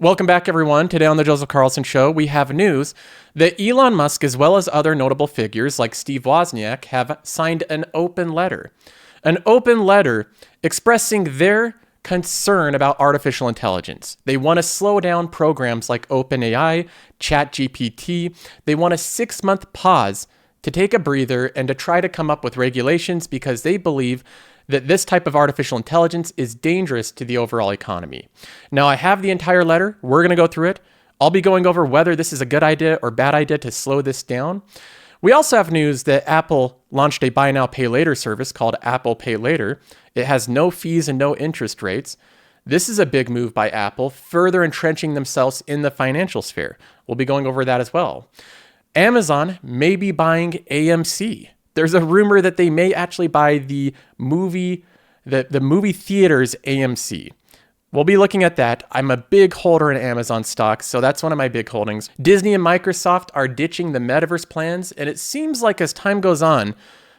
Welcome back, everyone. Today on the Joseph Carlson Show, we have news that Elon Musk, as well as other notable figures like Steve Wozniak, have signed an open letter. An open letter expressing their concern about artificial intelligence. They want to slow down programs like OpenAI, ChatGPT. They want a 6-month pause to take a breather and to try to come up with regulations because they believe that this type of artificial intelligence is dangerous to the overall economy. Now, I have the entire letter. We're going to go through it. I'll be going over whether this is a good idea or bad idea to slow this down. We also have news that Apple launched a buy now, pay later service called Apple Pay Later. It has no fees and no interest rates. This is a big move by Apple, further entrenching themselves in the financial sphere. We'll be going over that as well. Amazon may be buying AMC. There's a rumor that they may actually buy the movie theaters AMC. We'll be looking at that. I'm a big holder in Amazon stocks, so that's one of my big holdings. Disney and Microsoft are ditching the Metaverse plans, and it seems like as time goes on,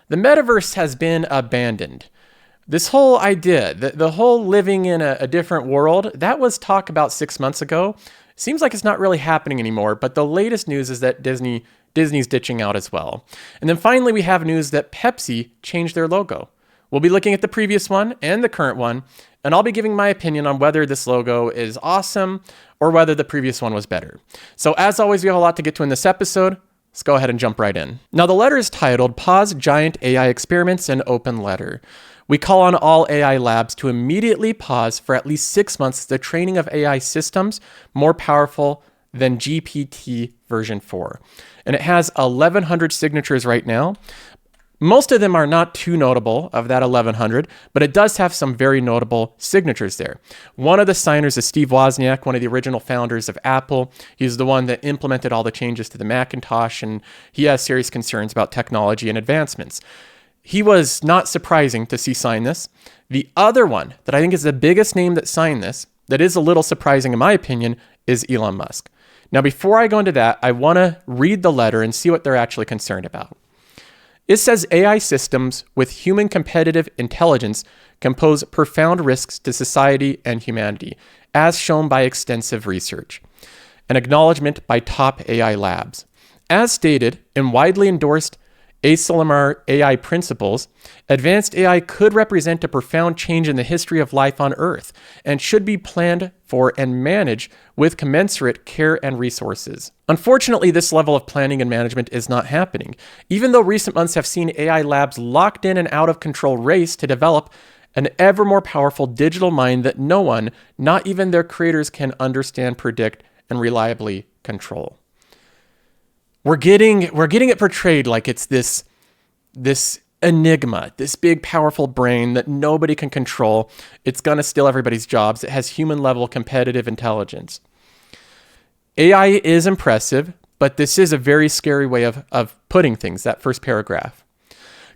the Metaverse has been abandoned. This whole idea, the whole living in a different world, that was talk about 6 months ago. Seems like it's not really happening anymore, but the latest news is that Disney's ditching out as well. And then finally, we have news that Pepsi changed their logo. We'll be looking at the previous one and the current one, and I'll be giving my opinion on whether this logo is awesome or whether the previous one was better. So as always, we have a lot to get to in this episode. Let's go ahead and jump right in. Now, the letter is titled Pause Giant AI Experiments and Open Letter. We call on all AI labs to immediately pause for at least 6 months the training of AI systems more powerful than GPT version 4. And it has 1,100 signatures right now. Most of them are not too notable of that 1,100, but it does have some very notable signatures there. One of the signers is Steve Wozniak, one of the original founders of Apple. He's the one that implemented all the changes to the Macintosh, and he has serious concerns about technology and advancements. He was not surprising to see sign this. The other one that I think is the biggest name that signed this, that is a little surprising in my opinion, is Elon Musk. Now, before I go into that, I want to read the letter and see what they're actually concerned about. It says AI systems with human competitive intelligence can pose profound risks to society and humanity, as shown by extensive research. An acknowledgement by top AI labs. As stated in widely endorsed Asilomar AI principles, advanced AI could represent a profound change in the history of life on Earth and should be planned for and managed with commensurate care and resources. Unfortunately, this level of planning and management is not happening, even though recent months have seen AI labs locked in an out-of-control race to develop an ever more powerful digital mind that no one, not even their creators, can understand, predict, and reliably control. We're getting it portrayed like it's this enigma, this big, powerful brain that nobody can control. It's going to steal everybody's jobs. It has human-level competitive intelligence. AI is impressive, but this is a very scary way of putting things, that first paragraph.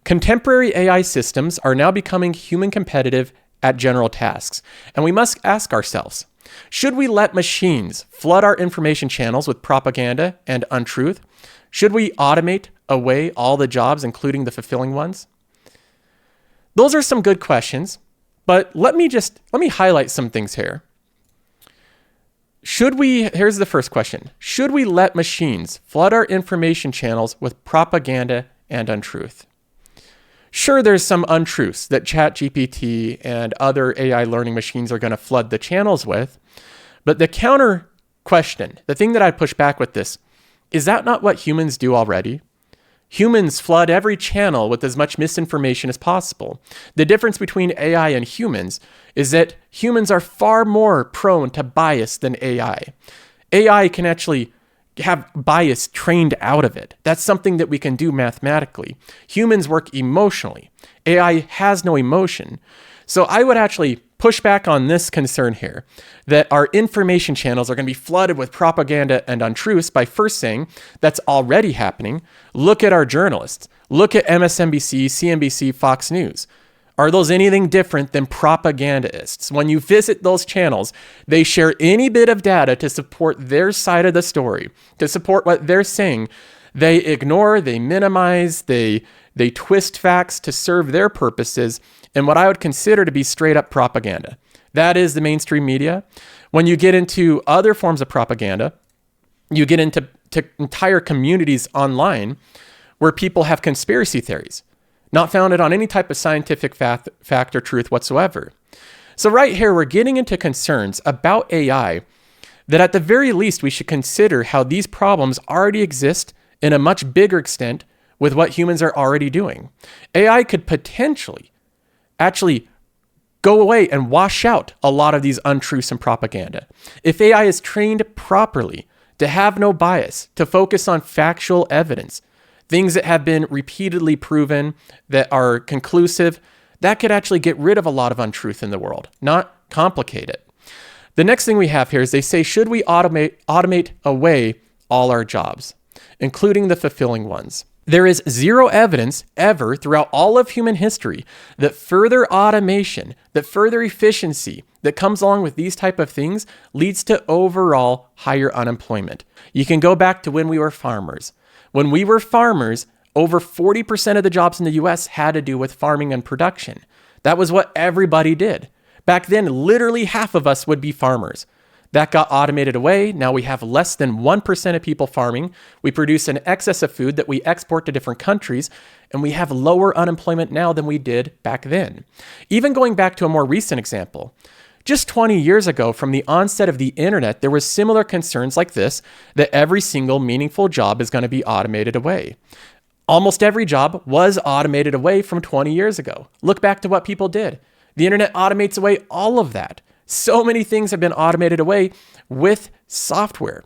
Contemporary AI systems are now becoming human competitive at general tasks, and we must ask ourselves, should we let machines flood our information channels with propaganda and untruth? Should we automate away all the jobs, including the fulfilling ones? Those are some good questions, but let me highlight some things here. Here's the first question. Should we let machines flood our information channels with propaganda and untruth? Sure, there's some untruths that ChatGPT and other AI learning machines are going to flood the channels with, but the counter question, the thing that I'd push back with this, is that not what humans do already? Humans flood every channel with as much misinformation as possible. The difference between AI and humans is that humans are far more prone to bias than AI. AI can actually have bias trained out of it. That's something that we can do mathematically. Humans work emotionally. AI has no emotion. So I would actually push back on this concern here, that our information channels are going to be flooded with propaganda and untruths by first saying that's already happening. Look at our journalists. Look at MSNBC, CNBC, Fox News. Are those anything different than propagandists? When you visit those channels, they share any bit of data to support their side of the story, to support what they're saying. They ignore, they minimize, they twist facts to serve their purposes in what I would consider to be straight up propaganda. That is the mainstream media. When you get into other forms of propaganda, you get into entire communities online where people have conspiracy theories, not founded on any type of scientific fact or truth whatsoever. So right here, we're getting into concerns about AI that at the very least, we should consider how these problems already exist in a much bigger extent with what humans are already doing. AI could potentially actually go away and wash out a lot of these untruths and propaganda. If AI is trained properly to have no bias, to focus on factual evidence, things that have been repeatedly proven that are conclusive, that could actually get rid of a lot of untruth in the world, not complicate it. The next thing we have here is they say, should we automate away all our jobs, including the fulfilling ones? There is zero evidence ever throughout all of human history that further automation, that further efficiency that comes along with these type of things leads to overall higher unemployment. You can go back to when we were farmers. When we were farmers, over 40% of the jobs in the US had to do with farming and production. That was what everybody did. Back then, literally half of us would be farmers. That got automated away. Now we have less than 1% of people farming. We produce an excess of food that we export to different countries, and we have lower unemployment now than we did back then. Even going back to a more recent example, just 20 years ago, from the onset of the internet, there was similar concerns like this, that every single meaningful job is going to be automated away. Almost every job was automated away from 20 years ago. Look back to what people did. The internet automates away all of that. So many things have been automated away with software.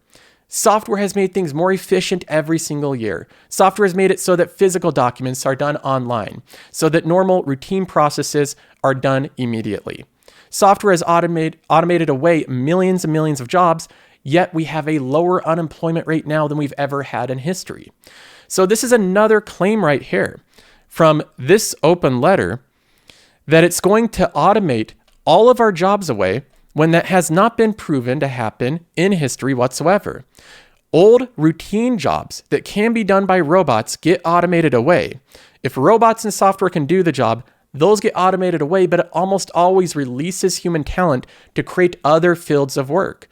Software has made things more efficient every single year. Software has made it so that physical documents are done online, so that normal routine processes are done immediately. Software has automated away millions and millions of jobs, yet we have a lower unemployment rate now than we've ever had in history. So this is another claim right here from this open letter that it's going to automate all of our jobs away when that has not been proven to happen in history whatsoever. Old routine jobs that can be done by robots get automated away. If robots and software can do the job, those get automated away, but it almost always releases human talent to create other fields of work.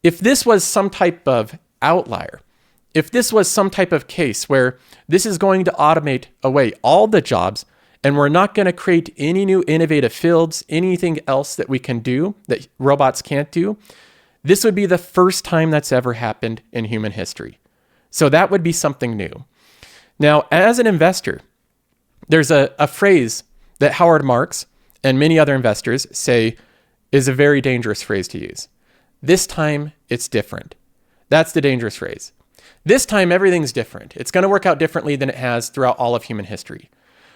If this was some type of outlier, if this was some type of case where this is going to automate away all the jobs, and we're not going to create any new innovative fields, anything else that we can do that robots can't do, this would be the first time that's ever happened in human history. So that would be something new. Now, as an investor, there's a phrase that Howard Marks and many other investors say is a very dangerous phrase to use. This time, it's different. That's the dangerous phrase. This time, everything's different. It's going to work out differently than it has throughout all of human history.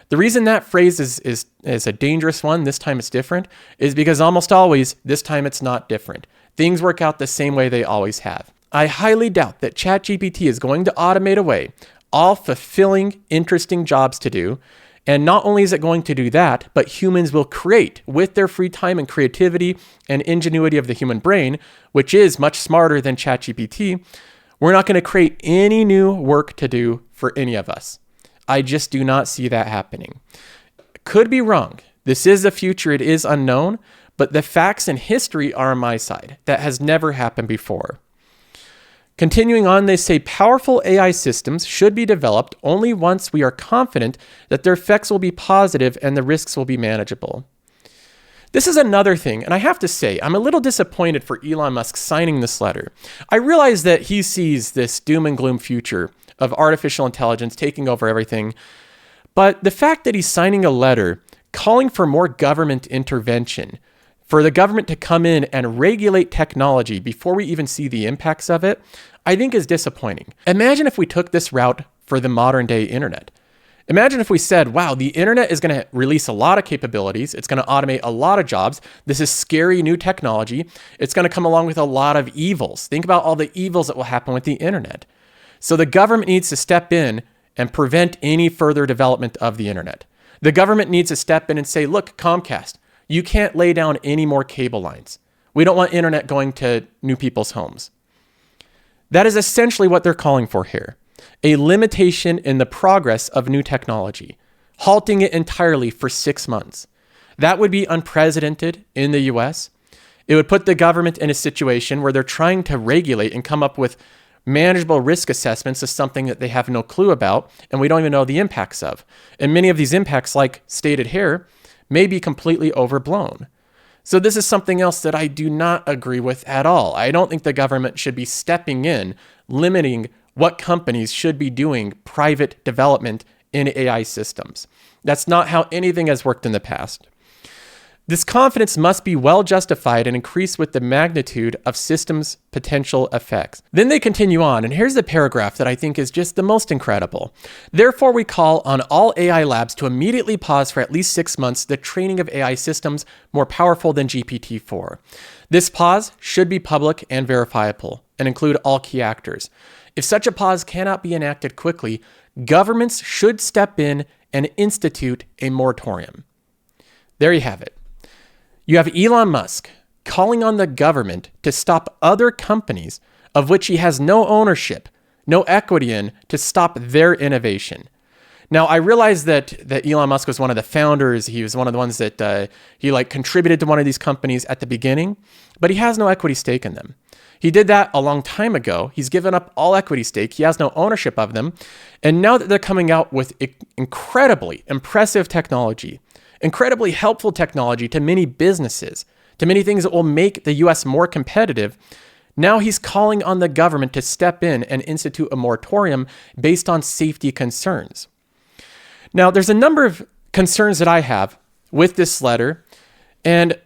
The reason that phrase is a dangerous one, this time it's different, is because almost always, this time it's not different. Things work out the same way they always have. I highly doubt that ChatGPT is going to automate away all fulfilling, interesting jobs to do. And not only is it going to do that, but humans will create with their free time and creativity and ingenuity of the human brain, which is much smarter than ChatGPT. We're not going to create any new work to do for any of us. I just do not see that happening. Could be wrong. This is the future. It is unknown, but the facts and history are on my side. That has never happened before. Continuing on, they say powerful AI systems should be developed only once we are confident that their effects will be positive and the risks will be manageable. This is another thing, and I have to say, I'm a little disappointed for Elon Musk signing this letter. I realize that he sees this doom and gloom future of artificial intelligence taking over everything, but the fact that he's signing a letter calling for more government intervention, for the government to come in and regulate technology before we even see the impacts of it, I think is disappointing. Imagine if we took this route for the modern day internet. Imagine if we said, wow, the internet is going to release a lot of capabilities. It's going to automate a lot of jobs. This is scary new technology. It's going to come along with a lot of evils. Think about all the evils that will happen with the internet. So the government needs to step in and prevent any further development of the internet. The government needs to step in and say, look, Comcast, you can't lay down any more cable lines. We don't want internet going to new people's homes. That is essentially what they're calling for here. A limitation in the progress of new technology, halting it entirely for 6 months. That would be unprecedented in the US. It would put the government in a situation where they're trying to regulate and come up with manageable risk assessments of something that they have no clue about and we don't even know the impacts of. And many of these impacts, like stated here, may be completely overblown. So this is something else that I do not agree with at all. I don't think the government should be stepping in, limiting what companies should be doing private development in AI systems. That's not how anything has worked in the past. This confidence must be well justified and increase with the magnitude of systems' potential effects. Then they continue on, and here's the paragraph that I think is just the most incredible. Therefore, we call on all AI labs to immediately pause for at least 6 months the training of AI systems more powerful than GPT-4. This pause should be public and verifiable and include all key actors. If such a pause cannot be enacted quickly, governments should step in and institute a moratorium. There you have it. You have Elon Musk calling on the government to stop other companies of which he has no ownership, no equity in, to stop their innovation. Now, I realize that Elon Musk was one of the founders. He was one of the ones that he contributed to one of these companies at the beginning, but he has no equity stake in them. He did that a long time ago. He's given up all equity stake. He has no ownership of them. And now that they're coming out with incredibly impressive technology, incredibly helpful technology to many businesses, to many things that will make the US more competitive, now he's calling on the government to step in and institute a moratorium based on safety concerns. Now, there's a number of concerns that I have with this letter. And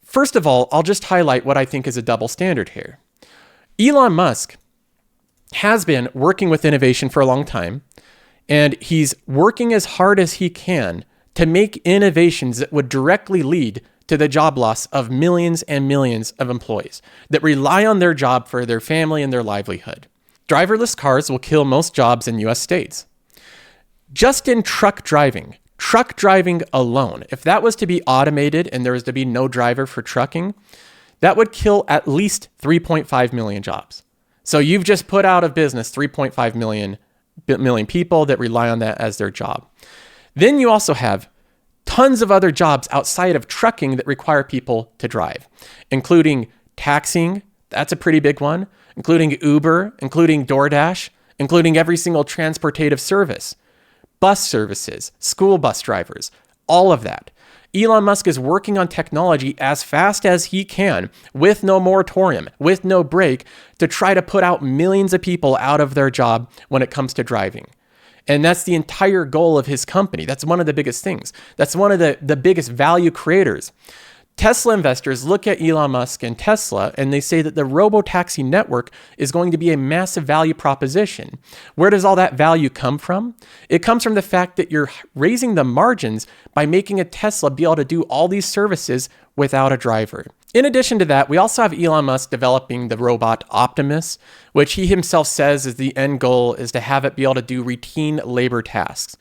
first of all, I'll just highlight what I think is a double standard here. Elon Musk has been working with innovation for a long time, and he's working as hard as he can to make innovations that would directly lead to the job loss of millions and millions of employees that rely on their job for their family and their livelihood. Driverless cars will kill most jobs in US states. Just in truck driving alone, if that was to be automated and there was to be no driver for trucking, that would kill at least 3.5 million jobs. So you've just put out of business 3.5 million people that rely on that as their job. Then you also have tons of other jobs outside of trucking that require people to drive, including taxiing. That's a pretty big one, including Uber, including DoorDash, including every single transportative service, bus services, school bus drivers, all of that. Elon Musk is working on technology as fast as he can with no moratorium, with no break, to try to put out millions of people out of their job when it comes to driving. And that's the entire goal of his company. That's one of the biggest things. That's one of the biggest value creators. Tesla investors look at Elon Musk and Tesla, and they say that the robotaxi network is going to be a massive value proposition. Where does all that value come from? It comes from the fact that you're raising the margins by making a Tesla be able to do all these services without a driver. In addition to that, we also have Elon Musk developing the robot Optimus, which he himself says is the end goal is to have it be able to do routine labor tasks.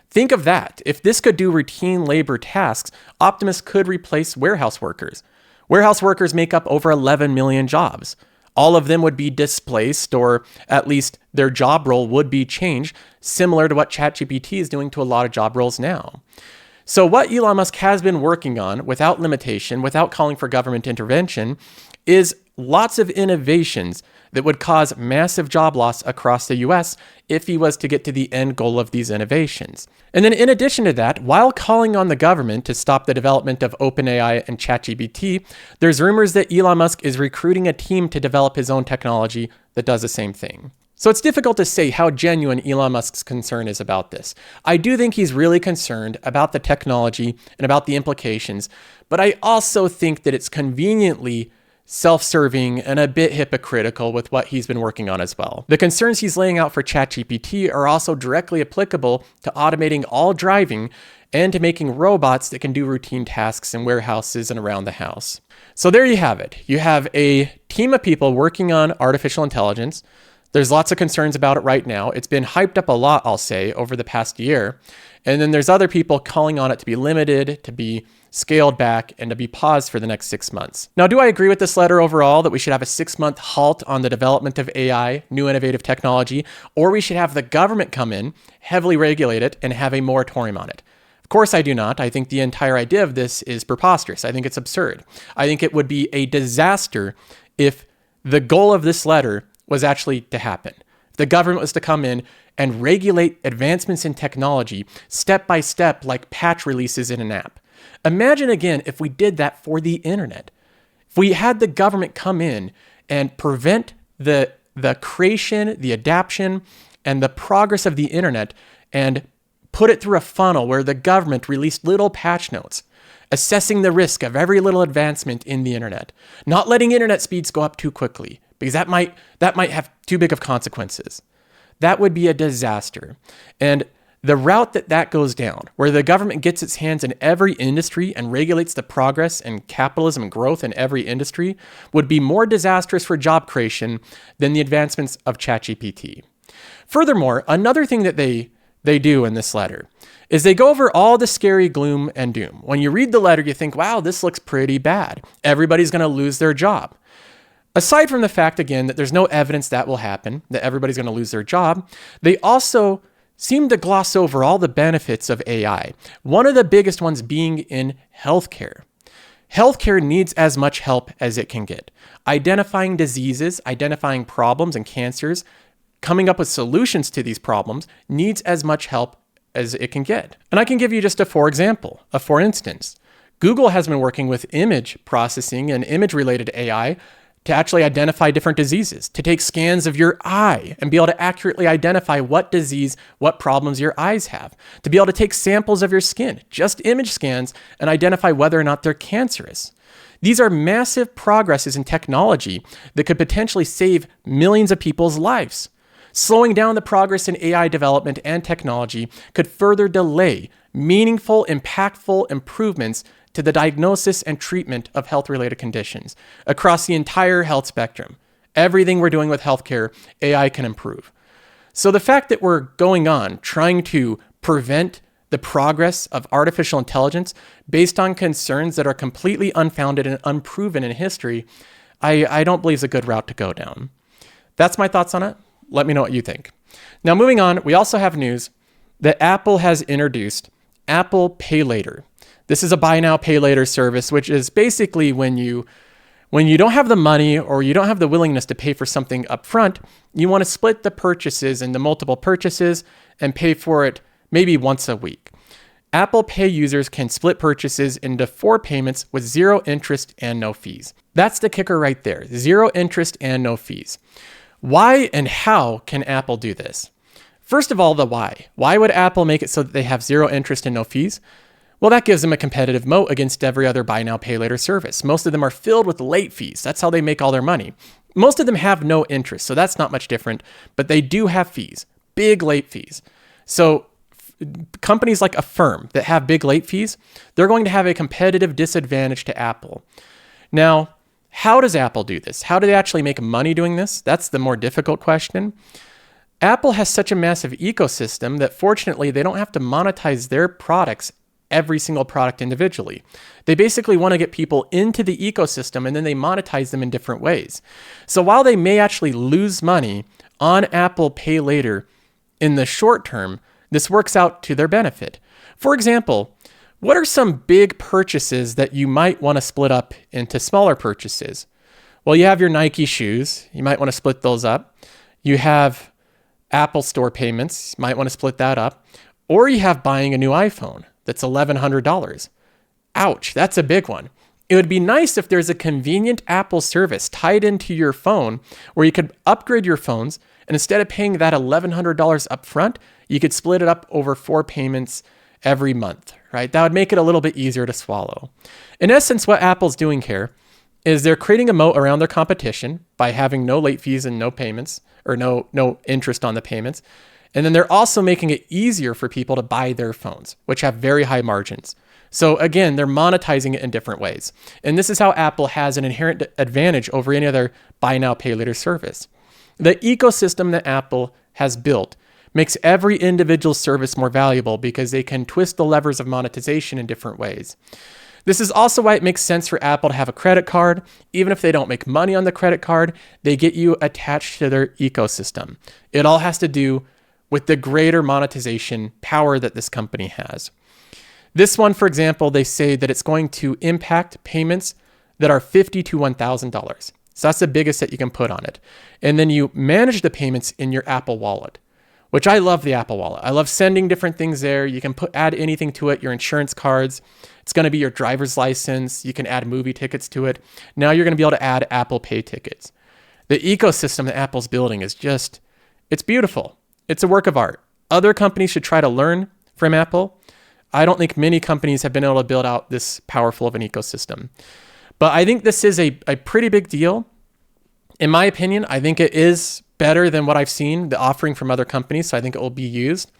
Think of that. If this could do routine labor tasks, Optimus could replace warehouse workers. Warehouse workers make up over 11 million jobs. All of them would be displaced, or at least their job role would be changed, similar to what ChatGPT is doing to a lot of job roles now. So what Elon Musk has been working on without limitation, without calling for government intervention, is lots of innovations that would cause massive job loss across the US if he was to get to the end goal of these innovations. And then in addition to that, while calling on the government to stop the development of OpenAI and ChatGPT, there's rumors that Elon Musk is recruiting a team to develop his own technology that does the same thing. So it's difficult to say how genuine Elon Musk's concern is about this. I do think he's really concerned about the technology and about the implications, but I also think that it's conveniently self-serving and a bit hypocritical with what he's been working on as well. The concerns he's laying out for ChatGPT are also directly applicable to automating all driving and to making robots that can do routine tasks in warehouses and around the house. So there you have it. You have a team of people working on artificial intelligence. There's lots of concerns about it right now. It's been hyped up a lot, I'll say, over the past year. And then there's other people calling on it to be limited, to be scaled back, and to be paused for the next 6 months. Now, do I agree with this letter overall that we should have a 6-month halt on the development of AI, new innovative technology, or we should have the government come in, heavily regulate it, and have a moratorium on it? Of course, I do not. I think the entire idea of this is preposterous. I think it's absurd. I think it would be a disaster if the goal of this letter was actually to happen. If the government was to come in and regulate advancements in technology step by step like patch releases in an app. Imagine again if we did that for the internet. If we had the government come in and prevent the creation, the adaption, and the progress of the internet and put it through a funnel where the government released little patch notes, assessing the risk of every little advancement in the internet, not letting internet speeds go up too quickly, because that might have too big of consequences. That would be a disaster. And the route that goes down, where the government gets its hands in every industry and regulates the progress and capitalism and growth in every industry, would be more disastrous for job creation than the advancements of ChatGPT. Furthermore, another thing that they do in this letter is they go over all the scary gloom and doom. When you read the letter, you think, wow, this looks pretty bad. Everybody's going to lose their job. Aside from the fact, again, that there's no evidence that will happen, that everybody's going to lose their job, they also seem to gloss over all the benefits of AI. One of the biggest ones being in healthcare. Healthcare needs as much help as it can get. Identifying diseases, identifying problems and cancers, coming up with solutions to these problems needs as much help as it can get. And I can give you just a for instance. Google has been working with image processing and image-related AI to actually identify different diseases, to take scans of your eye and be able to accurately identify what disease, what problems your eyes have, to be able to take samples of your skin, just image scans, and identify whether or not they're cancerous. These are massive progresses in technology that could potentially save millions of people's lives. Slowing down the progress in AI development and technology could further delay meaningful, impactful improvements to the diagnosis and treatment of health-related conditions across the entire health spectrum. Everything we're doing with healthcare, AI can improve. So the fact that we're going on trying to prevent the progress of artificial intelligence based on concerns that are completely unfounded and unproven in history, I don't believe is a good route to go down. That's my thoughts on it. Let me know what you think. Now, moving on, we also have news that Apple has introduced Apple Pay Later. This is a buy now, pay later service, which is basically when you don't have the money or you don't have the willingness to pay for something up front, you want to split the purchases into multiple purchases and pay for it maybe once a week. Apple Pay users can split purchases into 4 payments with 0 interest and no fees. That's the kicker right there, 0 interest and no fees. Why and how can Apple do this? First of all, the why. Why would Apple make it so that they have 0 interest and no fees? Well, that gives them a competitive moat against every other buy now, pay later service. Most of them are filled with late fees. That's how they make all their money. Most of them have no interest, so that's not much different, but they do have fees, big late fees. So companies like Affirm that have big late fees, they're going to have a competitive disadvantage to Apple. Now, how does Apple do this? How do they actually make money doing this? That's the more difficult question. Apple has such a massive ecosystem that fortunately they don't have to monetize their products, every single product individually. They basically want to get people into the ecosystem and then they monetize them in different ways. So while they may actually lose money on Apple Pay Later in the short term, this works out to their benefit. For example, what are some big purchases that you might want to split up into smaller purchases? Well, you have your Nike shoes. You might want to split those up. You have Apple Store payments. You might want to split that up. Or you have buying a new iPhone that's $1,100. Ouch, that's a big one. It would be nice if there's a convenient Apple service tied into your phone where you could upgrade your phones, and instead of paying that $1,100 up front, you could split it up over 4 payments every month, right? That would make it a little bit easier to swallow. In essence, what Apple's doing here is they're creating a moat around their competition by having no late fees and no payments, or no interest on the payments. And then they're also making it easier for people to buy their phones, which have very high margins. So again, they're monetizing it in different ways. And this is how Apple has an inherent advantage over any other buy now, pay later service. The ecosystem that Apple has built makes every individual service more valuable because they can twist the levers of monetization in different ways. This is also why it makes sense for Apple to have a credit card. Even if they don't make money on the credit card, they get you attached to their ecosystem. It all has to do with the greater monetization power that this company has. This one, for example, they say that it's going to impact payments that are $50 to $1,000. So that's the biggest that you can put on it. And then you manage the payments in your Apple Wallet, which I love the Apple Wallet. I love sending different things there. You can add anything to it, your insurance cards. It's going to be your driver's license. You can add movie tickets to it. Now you're going to be able to add Apple Pay tickets. The ecosystem that Apple's building is just, it's beautiful. It's a work of art. Other companies should try to learn from Apple. I don't think many companies have been able to build out this powerful of an ecosystem. But I think this is a pretty big deal. In my opinion, I think it is better than what I've seen, the offering from other companies, so I think it will be used.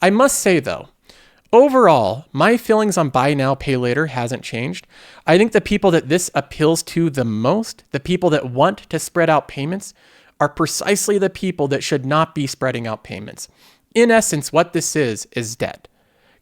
I must say, though, overall, my feelings on buy now, pay later hasn't changed. I think the people that this appeals to the most, the people that want to spread out payments, are precisely the people that should not be spreading out payments. In essence, what this is debt.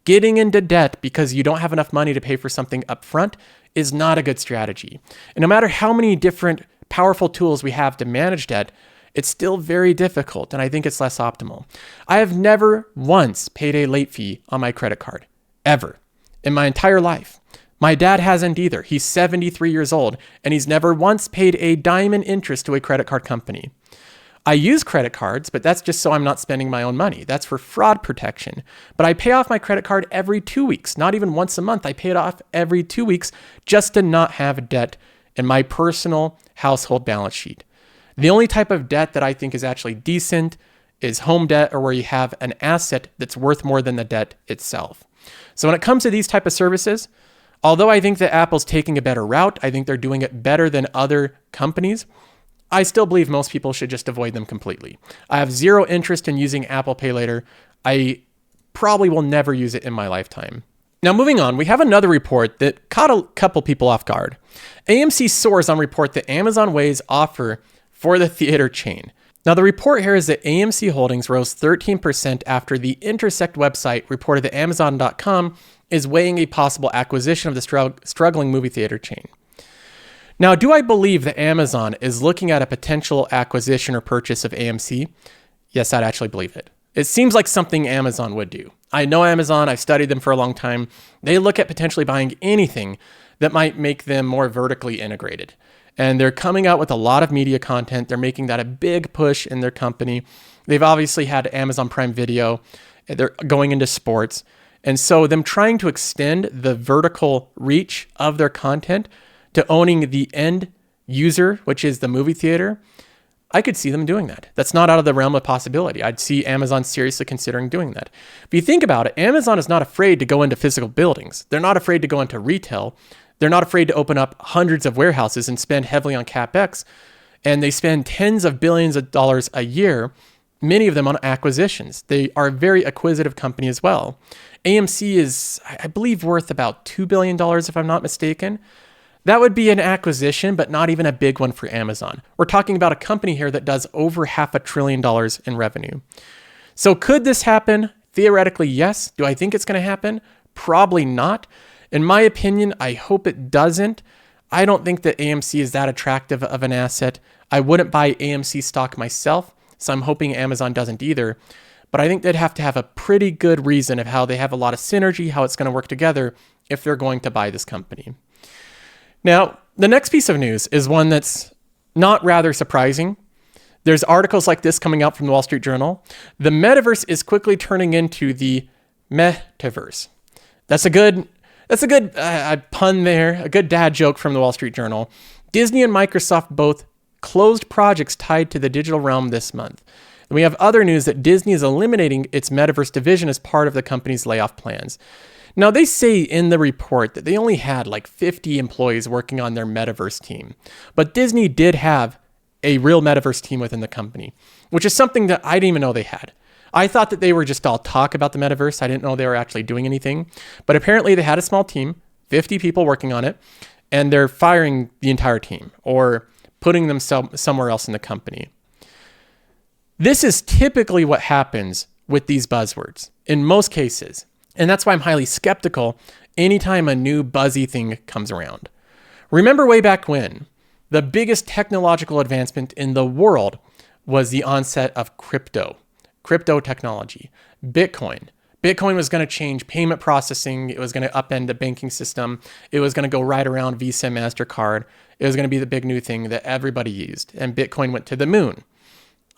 Getting into debt because you don't have enough money to pay for something up front is not a good strategy. And no matter how many different powerful tools we have to manage debt, it's still very difficult, and I think it's less optimal. I have never once paid a late fee on my credit card, ever, in my entire life. My dad hasn't either. He's 73 years old, and he's never once paid a dime in interest to a credit card company. I use credit cards, but that's just so I'm not spending my own money. That's for fraud protection. But I pay off my credit card every 2 weeks, not even once a month. I pay it off every 2 weeks just to not have debt in my personal household balance sheet. The only type of debt that I think is actually decent is home debt, or where you have an asset that's worth more than the debt itself. So when it comes to these type of services, although I think that Apple's taking a better route, I think they're doing it better than other companies, I still believe most people should just avoid them completely. I have zero interest in using Apple Pay Later. I probably will never use it in my lifetime. Now, moving on, we have another report that caught a couple people off guard. AMC soars on report that Amazon weighs offer for the theater chain. Now, the report here is that AMC Holdings rose 13% after the Intersect website reported that Amazon.com is weighing a possible acquisition of the struggling movie theater chain. Now, do I believe that Amazon is looking at a potential acquisition or purchase of AMC? Yes, I'd actually believe it. It seems like something Amazon would do. I know Amazon, I've studied them for a long time. They look at potentially buying anything that might make them more vertically integrated. And they're coming out with a lot of media content. They're making that a big push in their company. They've obviously had Amazon Prime Video. They're going into sports. And so them trying to extend the vertical reach of their content to owning the end user, which is the movie theater, I could see them doing that. That's not out of the realm of possibility. I'd see Amazon seriously considering doing that. If you think about it, Amazon is not afraid to go into physical buildings. They're not afraid to go into retail. They're not afraid to open up hundreds of warehouses and spend heavily on CapEx. And they spend tens of billions of dollars a year, many of them on acquisitions. They are a very acquisitive company as well. AMC is, I believe, worth about $2 billion, if I'm not mistaken. That would be an acquisition, but not even a big one for Amazon. We're talking about a company here that does over $500 billion in revenue. So could this happen? Theoretically, yes. Do I think it's going to happen? Probably not. In my opinion, I hope it doesn't. I don't think that AMC is that attractive of an asset. I wouldn't buy AMC stock myself, so I'm hoping Amazon doesn't either. But I think they'd have to have a pretty good reason of how they have a lot of synergy, how it's going to work together if they're going to buy this company. Now, the next piece of news is one that's not rather surprising. There's articles like this coming out from the Wall Street Journal. The metaverse is quickly turning into the metaverse. That's a good pun there, a good dad joke from the Wall Street Journal. Disney and Microsoft both closed projects tied to the digital realm this month. And we have other news that Disney is eliminating its metaverse division as part of the company's layoff plans. Now, they say in the report that they only had like 50 employees working on their metaverse team, but Disney did have a real metaverse team within the company, which is something that I didn't even know they had. I thought that they were just all talk about the metaverse. I didn't know they were actually doing anything, but apparently they had a small team, 50 people working on it, and they're firing the entire team or putting them somewhere else in the company. This is typically what happens with these buzzwords in most cases. And that's why I'm highly skeptical anytime a new buzzy thing comes around. Remember way back when the biggest technological advancement in the world was the onset of crypto technology, Bitcoin, Bitcoin was going to change payment processing. It was going to upend the banking system. It was going to go right around Visa and MasterCard. It was going to be the big new thing that everybody used. And Bitcoin went to the moon.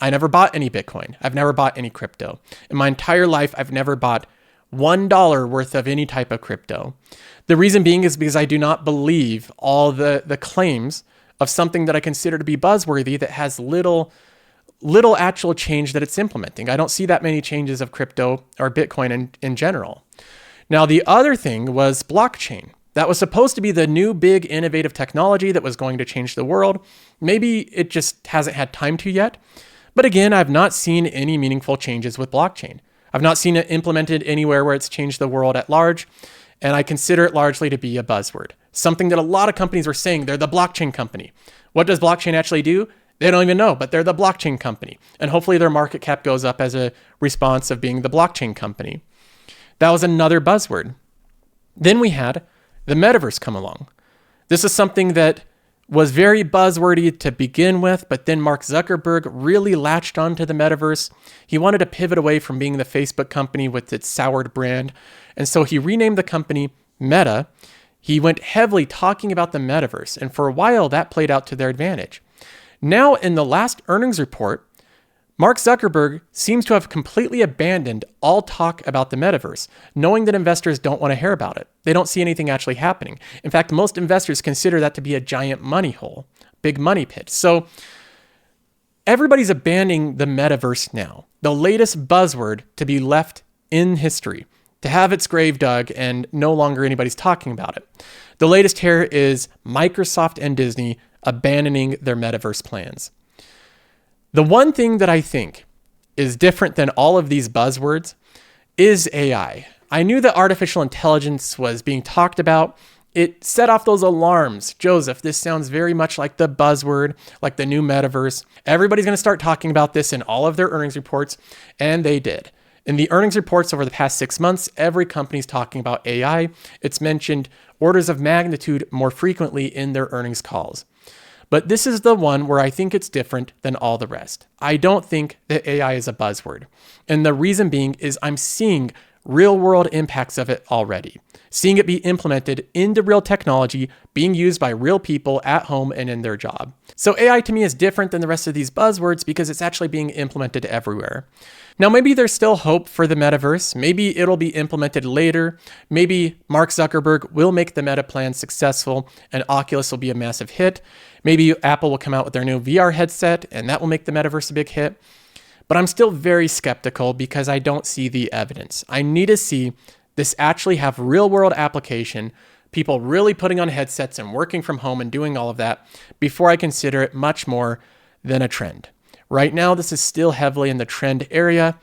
I never bought any Bitcoin. I've never bought any crypto. In my entire life, I've never bought $1 worth of any type of crypto. The reason being is because I do not believe all the claims of something that I consider to be buzzworthy that has little actual change that it's implementing. I don't see that many changes of crypto or Bitcoin in general. Now, the other thing was blockchain. That was supposed to be the new big innovative technology that was going to change the world. Maybe it just hasn't had time to yet. But again, I've not seen any meaningful changes with blockchain. I've not seen it implemented anywhere where it's changed the world at large. And I consider it largely to be a buzzword. Something that a lot of companies were saying, they're the blockchain company. What does blockchain actually do? They don't even know, but they're the blockchain company. And hopefully their market cap goes up as a response of being the blockchain company. That was another buzzword. Then we had the metaverse come along. This is something that was very buzzwordy to begin with, but then Mark Zuckerberg really latched onto the metaverse. He wanted to pivot away from being the Facebook company with its soured brand. And so he renamed the company Meta. He went heavily talking about the metaverse. And for a while, that played out to their advantage. Now, in the last earnings report, Mark Zuckerberg seems to have completely abandoned all talk about the metaverse, knowing that investors don't want to hear about it. They don't see anything actually happening. In fact, most investors consider that to be a giant money hole, big money pit. So everybody's abandoning the metaverse now, the latest buzzword to be left in history, to have its grave dug and no longer anybody's talking about it. The latest here is Microsoft and Disney abandoning their metaverse plans. The one thing that I think is different than all of these buzzwords is AI. I knew that artificial intelligence was being talked about. It set off those alarms. Joseph, this sounds very much like the buzzword, like the new metaverse. Everybody's going to start talking about this in all of their earnings reports, and they did. In the earnings reports over the past 6 months, every company's talking about AI. It's mentioned orders of magnitude more frequently in their earnings calls. But this is the one where I think it's different than all the rest. I don't think that AI is a buzzword. And the reason being is I'm seeing real world impacts of it already. Seeing it be implemented into real technology, being used by real people at home and in their job. So AI to me is different than the rest of these buzzwords because it's actually being implemented everywhere. Now, maybe there's still hope for the metaverse. Maybe it'll be implemented later. Maybe Mark Zuckerberg will make the Meta plan successful and Oculus will be a massive hit. Maybe Apple will come out with their new VR headset and that will make the metaverse a big hit. But I'm still very skeptical because I don't see the evidence. I need to see this actually have real world application, people really putting on headsets and working from home and doing all of that before I consider it much more than a trend. Right now, this is still heavily in the trend area.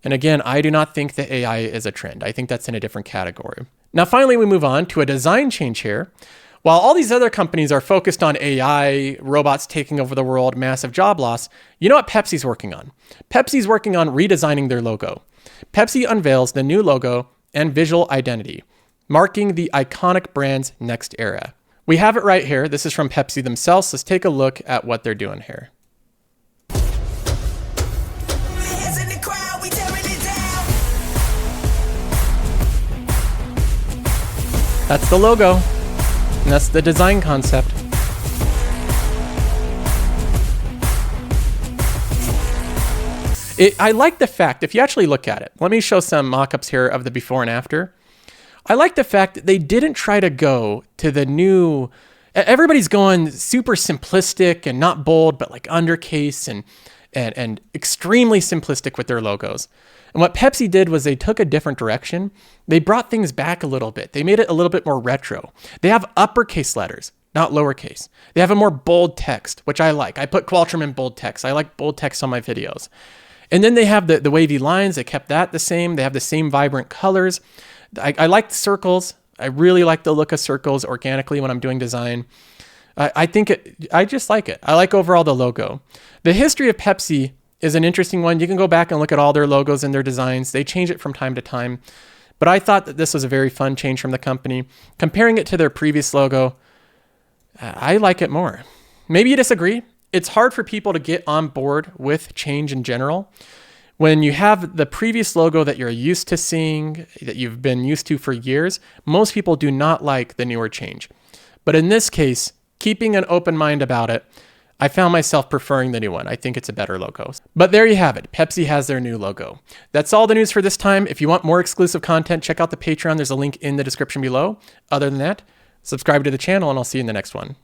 And again, I do not think that AI is a trend. I think that's in a different category. Now, finally, we move on to a design change here. While all these other companies are focused on AI, robots taking over the world, massive job loss, you know what Pepsi's working on? Pepsi's working on redesigning their logo. Pepsi unveils the new logo and visual identity, marking the iconic brand's next era. We have it right here. This is from Pepsi themselves. Let's take a look at what they're doing here. That's the logo, and that's the design concept. I like the fact, if you actually look at it, let me show some mock-ups here of the before and after. I like the fact that they didn't try to go to the new, everybody's going super simplistic and not bold, but like undercase and extremely simplistic with their logos. And what Pepsi did was they took a different direction. They brought things back a little bit. They made it a little bit more retro. They have uppercase letters, not lowercase. They have a more bold text, which I like. I put Qualtrim in bold text. I like bold text on my videos. And then they have the wavy lines. They kept that the same. They have the same vibrant colors. I like the circles. I really like the look of circles organically when I'm doing design. I just like it. I like overall the logo. The history of Pepsi is an interesting one. You can go back and look at all their logos and their designs. They change it from time to time. But I thought that this was a very fun change from the company. Comparing it to their previous logo, I like it more. Maybe you disagree. It's hard for people to get on board with change in general. When you have the previous logo that you're used to seeing, that you've been used to for years, most people do not like the newer change. But in this case, keeping an open mind about it, I found myself preferring the new one. I think it's a better logo. But there you have it. Pepsi has their new logo. That's all the news for this time. If you want more exclusive content, check out the Patreon. There's a link in the description below. Other than that, subscribe to the channel and I'll see you in the next one.